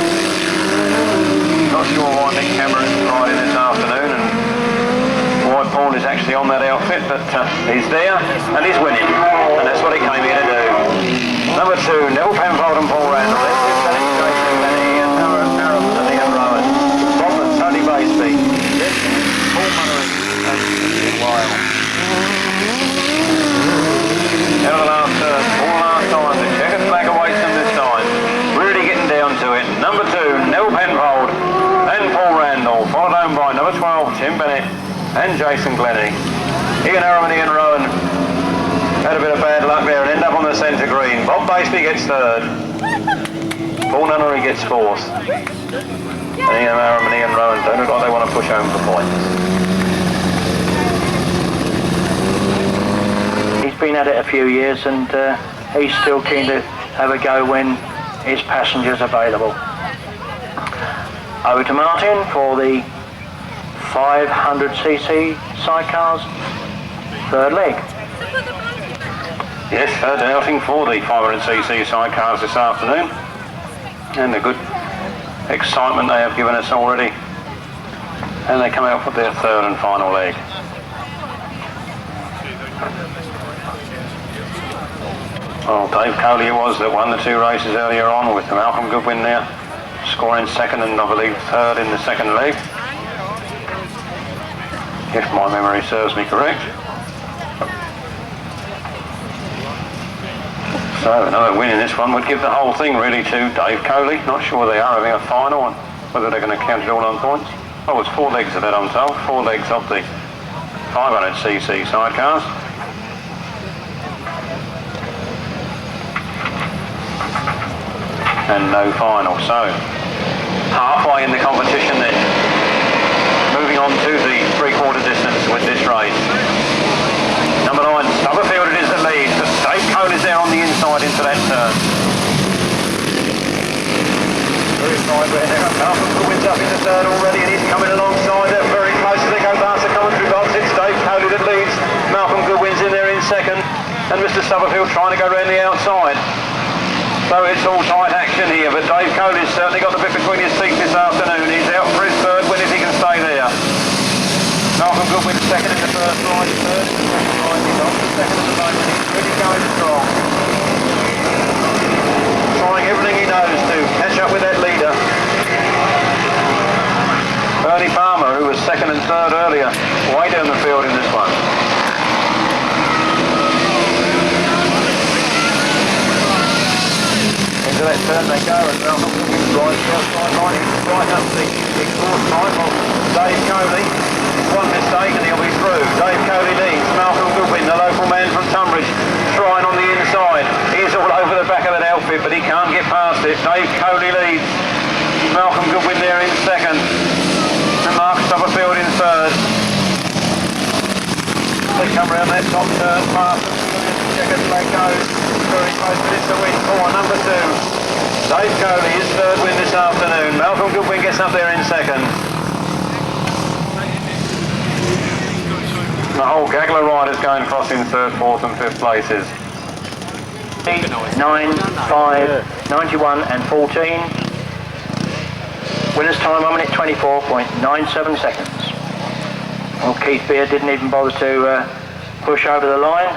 Not sure why Nick Cameron's riding this afternoon and why Paul is actually on that outfit, but he's there and he's winning, and that's what he came here to do. Number 2, Neville Penfold and Paul Randall. Then Jim Bennett, Jason Glennie, and Harriman and Ian Rowan. Bobman, Tony Baseby, then Paul Munnery and Ian Weil. Now the last turn, all last time, the checkered flag awaits them this time. Really getting down to it. Number 2, Neville Penfold and Paul Randall, followed home by number 12, Jim Bennett and Jason Glennie. Ian Harriman and Ian Rowan had a bit of bad luck there and end up on the centre green. Bob Baseby gets 3rd. Paul Nunnery gets 4th. And Ian Harriman and Ian Rowan don't look like they want to push home for points. He's been at it a few years and he's still keen to have a go when his passengers available. Over to Martin for the 500cc sidecars, 3rd leg. Yes, 3rd outing for the 500cc sidecars this afternoon, and the good excitement they have given us already, and they come out for their 3rd and final leg. Well, Dave Coley it was that won the 2 races earlier on, with Malcolm Goodwin there scoring 2nd and I believe 3rd in the 2nd leg, if my memory serves me correct. So another win in this one would give the whole thing really to Dave Coley. Not sure they are having a final and whether they're going to count it all on points. Oh, it's 4 legs of that, I'm told. 4 legs of the 500cc sidecars. And no final. So halfway in the competition then. Moving on to the 3/4 distance with this race. Number 9, Stubberfield it is that leads, but Dave Coley's there on the inside into that turn. Very side where now Malcolm Goodwin's up in the third already and he's coming alongside it very close as they go past the commentary box. It's Dave Coley that leads. Malcolm Goodwin's in there in second and Mr Stubberfield trying to go round the outside. So it's all tight action here, but Dave Coley's certainly got the bit between his teeth this afternoon. He's out for his 3rd win if he can stay there. Malcolm Goodwin 2nd in the first line, 3rd in the second line. He's on the 2nd at the moment. He's really going strong. Trying everything he knows to catch up with that leader. Bernie Palmer, who was 2nd and 3rd earlier, way down the field in this one. Into that turn they go, and Malcolm Goodwin's right line, right up the exhaust line of Dave Coley. One mistake and he'll be through. Dave Coley leads. Malcolm Goodwin, the local man from Tunbridge, trying on the inside. He's all over the back of that outfit, but he can't get past it. Dave Coley leads. Malcolm Goodwin there in second. And Mark Stubberfield in 3rd. They come around that top turn past them. Checkered flag goes. Very close to this to win for number 2. Dave Coley, his 3rd win this afternoon. Malcolm Goodwin gets up there in second. The whole gaggle of riders going across in 3rd, 4th and 5th places. 9, 5, 91 and 14. Winner's time 1 minute 24.97 seconds. Well, Keith Beard didn't even bother to push over the line.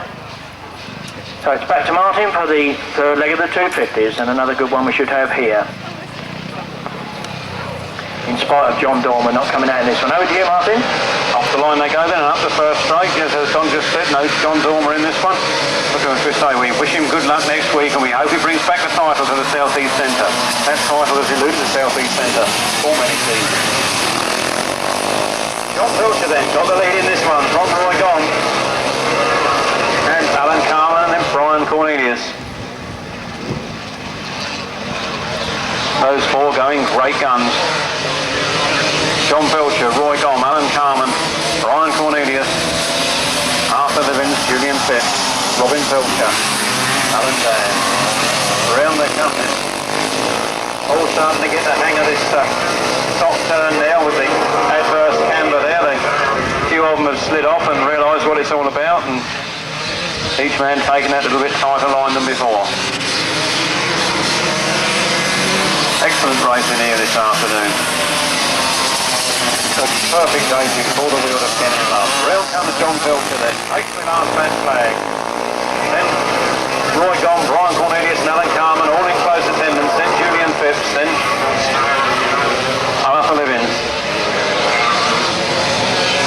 So it's back to Martin for the 3rd leg of the 250s, and another good one we should have here. In spite of John Dormer not coming out in this one. Over to you, Martin. Off the line they go then, and up the first straight. Yes, as Don just said, no John Dormer in this one. Look, as we say, we wish him good luck next week, and we hope he brings back the title to the South East Centre. That title has eluded the South East Centre for many seasons. John Pilcher then got the lead in this one from Roy Gong. And Alan Carman and then Brian Cornelius. Those 4 going great guns. John Pilcher, Roy Gom, Alan Carman, Brian Cornelius, Arthur Livins, Julian Pitt, Robin Pilcher, Alan Dan. Round they come then. All starting to get the hang of this top turn now with the adverse camber there. A few of them have slid off and realised what it's all about, and each man taking that little bit tighter line than before. Excellent racing here this afternoon. A perfect racing for the Weald of Ken and Love. Round comes John Belcher then, takes the last man's flag. Then Roy Gong, Brian Cornelius and Alan Carman all in close attendance, then Julian Phipps, then Arthur Livins.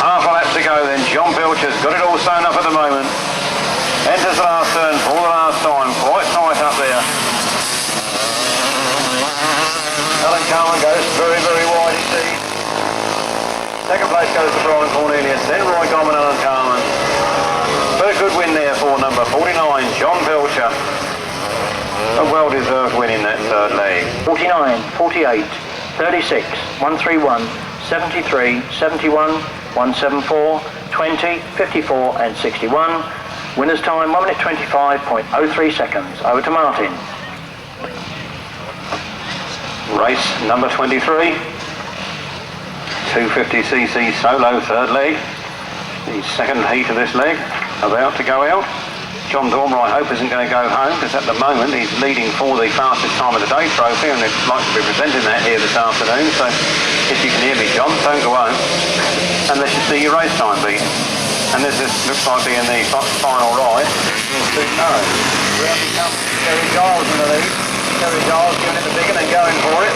Half a lap to go then, John Belcher's got it all sewn up at the moment. Enters the last turn for the last time, quite tight up there. Alan Carman goes very, very wide indeed. Second place goes to Brian Cornelius, then Roy Gong and Alan Carman. But a good win there for number 49, John Belcher. A well-deserved win in that third leg. 49, 48, 36, 131, 73, 71, 174, 20, 54 and 61. Winner's time 1 minute 25.03 seconds. Over to Martin. Race number 23. 250cc solo third leg. The second heat of this leg about to go out. John Dormer, I hope, isn't going to go home, because at the moment he's leading for the fastest time of the day trophy, and they'd like to be presenting that here this afternoon. So if you can hear me, John, don't go home unless you see your race time beaten. And this looks like being the final ride. Round he comes, Terry Giles in the lead. Terry Giles giving it the big one and going for it.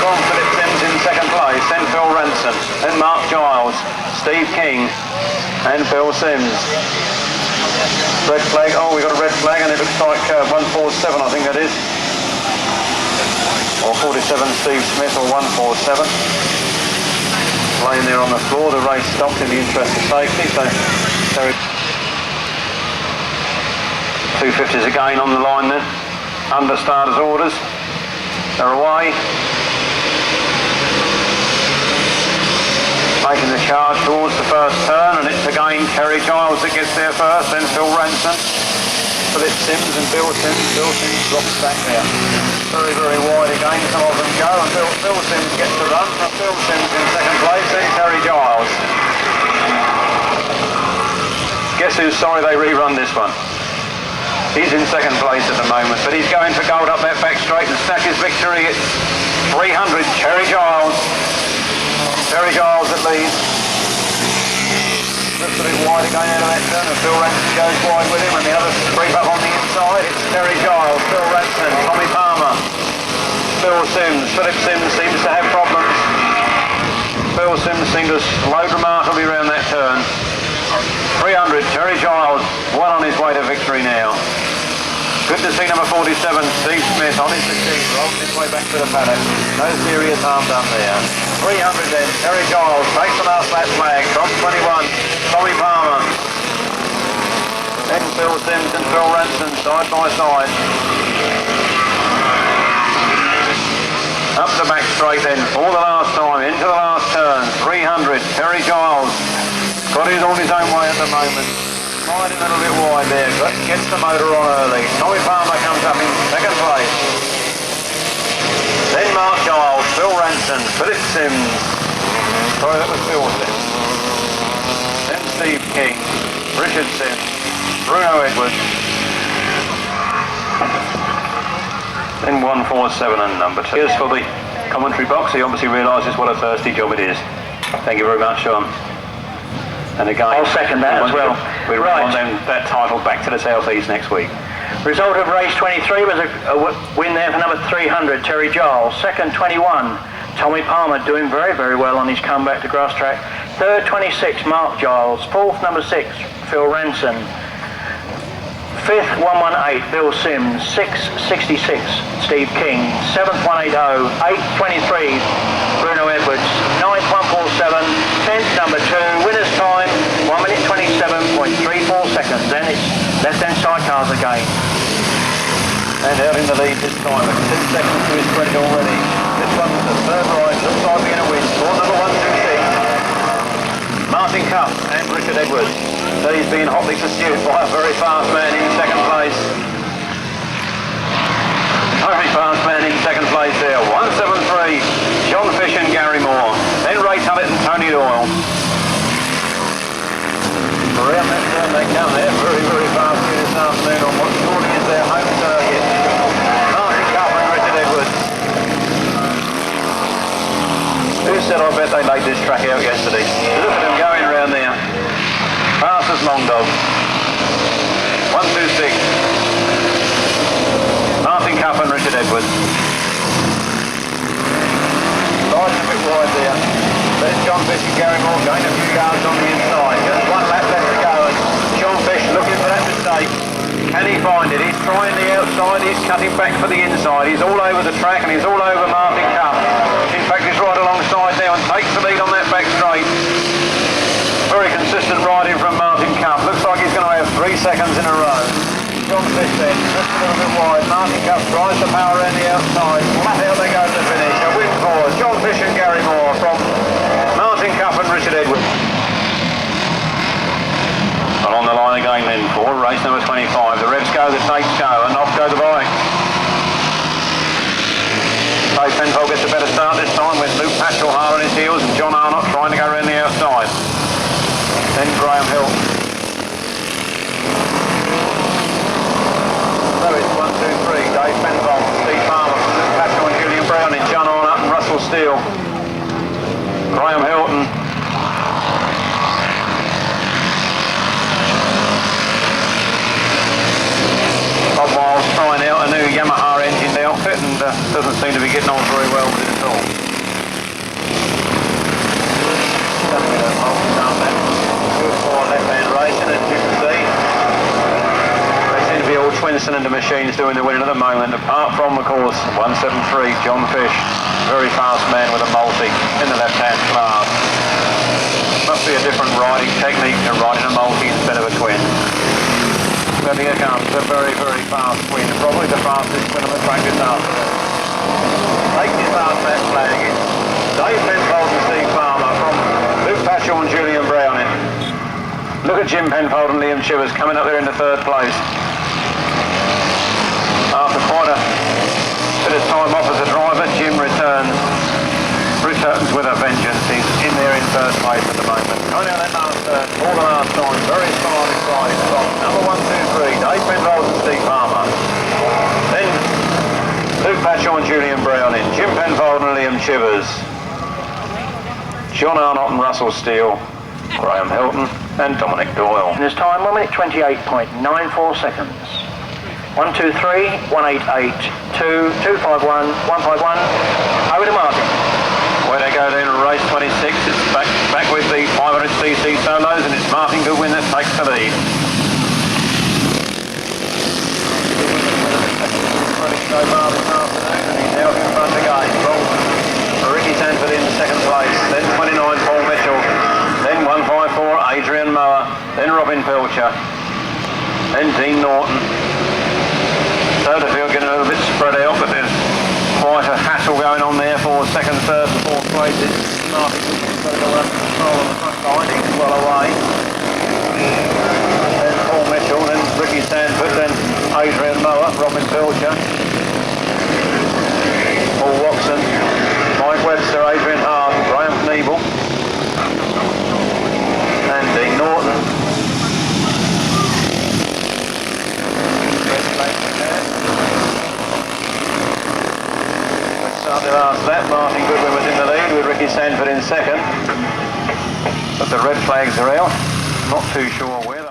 From Philip Sims in second place, then Phil Ranson, then Mark Giles, Steve King and Phil Sims. Red flag, oh, we got a red flag, and it looks like 147, I think that is. Or 47 Steve Smith, or 147. Laying there on the floor, the race stopped in the interest of safety, so Terry. 250s again on the line then, under starters orders. They're away. Making the charge towards the first turn, and it's again Terry Giles that gets there first, then Phil Ranson, Philip Sims and Bill Sims. Bill Sims drops back there. Very, very wide again, some of them go, and Phil Sims gets the run. From Phil Sims in second place, then Terry Giles. Guess who's sorry they rerun this one? He's in second place at the moment, but he's going for gold up that back straight and snack his victory at 300, Terry Giles. Terry Giles that leads. Looks a bit wide again out of that turn, and Phil Ranson goes wide with him, and the others creep up on the inside. It's Terry Giles, Phil Ranson, Tommy Palmer, Phil Sims. Philip Sims seems to have problems. Phil Sims seemed to load remarkably around that turn. 300, Terry Giles, well on his way to victory now. Good to see number 47, Steve Smith, on his machine, rolling his way back to the paddock. No serious harm done there. 300 then, Terry Giles takes the last lap flag from 21, Tommy Palmer. Then Phil Sims and Phil Ranson side by side. Up the back straight then, for the last time, into the last turn. 300, Terry Giles. Got it on his own way at the moment. Sliding a little bit wide there, but gets the motor on early. Tommy Palmer comes up in second place. Then Mark Giles, Phil Ranson, Philip Sims. Sorry, that was Phil Sims. Then Steve King, Richard Sims, Bruno Edwards. Then 147 and number 2. Here's for the commentary box. He obviously realises what a thirsty job it is. Thank you very much, Sean. And again, I'll second that as well. We want that title back to the South East next week. Result of race 23 was a win there for number 300, Terry Giles. Second, 21, Tommy Palmer, doing very, very well on his comeback to Grasstrack. Third, 26, Mark Giles. Fourth, number 6, Phil Ranson. Fifth, 118, Bill Sims. 666, Steve King. 7th, 180. 8th, 23, Bruno Edwards. 9th, 147. 10th, number 2. Winner's time 1 minute 27.34 seconds. Then it's left-hand side cars again. And out in the lead this time at 10 seconds to his credit already. This one's the third ride, looks like being a win. Score number 126. Martin Cuff and Richard Edwards. So he's being hotly pursued by a very fast man in second place. Very fast man in second place there. 173, John Fish and Gary Moore. Then Ray Tullett and Tony Doyle. Around that turn they come there. Very, very fast here this afternoon on what surely is their home target. Martin Cup and Richard Edwards. Who said I bet they laid this track out yesterday? Look at them going round there. Fast as long dog. 126. Martin Cup and Richard Edwards. Lights a bit wide there. There's John Fish and Gary Moore going a few yards on the inside. Just one lap left to go and John Fish looking for that mistake. Can he find it? He's trying the outside, he's cutting back for the inside. He's all over the track and he's all over Martin Cup. In fact, he's right alongside now and takes the lead on that back straight. Very consistent riding from Martin Cup. Looks like he's going to have 3 seconds in a row. John Fish then, just a little bit wide. Martin Cup tries the power around the outside. Flat out they go to the finish. A win for John Fish and Gary Moore from Martin Cup and Richard Edwards. Along the line again then for race number 25. The revs go, the tapes go, and off go the bikes. Dave Penfold gets a better start this time with Luke Patron on his heels and John Arnott trying to go around the outside. Then Graham Hill. So it's 1, 2, 3. Dave Penfold, Steve Palmer, Luke Patron and Julian Brown, and John Arnott and Russell Steele. Graham Hilton. Bob Wiles trying out a new Yamaha engine outfit and doesn't seem to be getting on very well with it at all. Good for left-hand racing, as you can see. They seem to be all twin-cylinder machines doing the winning at the moment, apart from, of course, 173, John Fish. Very fast man with a multi in the left-hand class. Must be a different riding technique to riding a multi instead of a twin. But here comes a very, very fast twin, probably the fastest twin on the track this afternoon. Take his last lap flag in. Dave Penfold and Steve Palmer from Luke Patchell and Julian Brown in. Look at Jim Penfold and Liam Chivers coming up there into third place. After quite a bit of time off as a driver, Jim returns with a vengeance. He's in there in third place at the moment. Going down that last turn, all the last time, very smart riding from number 1, 2, 3, Dave Penfold and Steve Palmer. Then Luke Patchell and Julian Brown in, Jim Penfold and Liam Chivers, John Arnott and Russell Steele, Graham Hilton and Dominic Doyle. And this time 1 minute 28.94 seconds. 1, 2, 3, 188, 2, 251, 151, over to Martin. Where they go then, race 26, it's back with the 500cc solos and it's Martin Goodwin that takes the lead. So far this afternoon and he's now in front again. Ricky Sanford in second place, then 29 Paul Mitchell, then 154 Adrian Mower, then Robin Pilcher, then Dean Norton. Soderfield getting a little bit spread out, but there's quite a hassle going on there for second, third and fourth places. Martin Goodwin's got a little control on the front line, he's well away. Then Paul Mitchell, then Ricky Sanford, then Adrian Mower, Robin Pilcher, Paul Watson, Mike Webster, Adrian Harden, Graham Kniebel, and Dean Norton. Started last lap, Martin Goodwin was in the lead with Ricky Sanford in second, but the red flags are out. Not too sure where.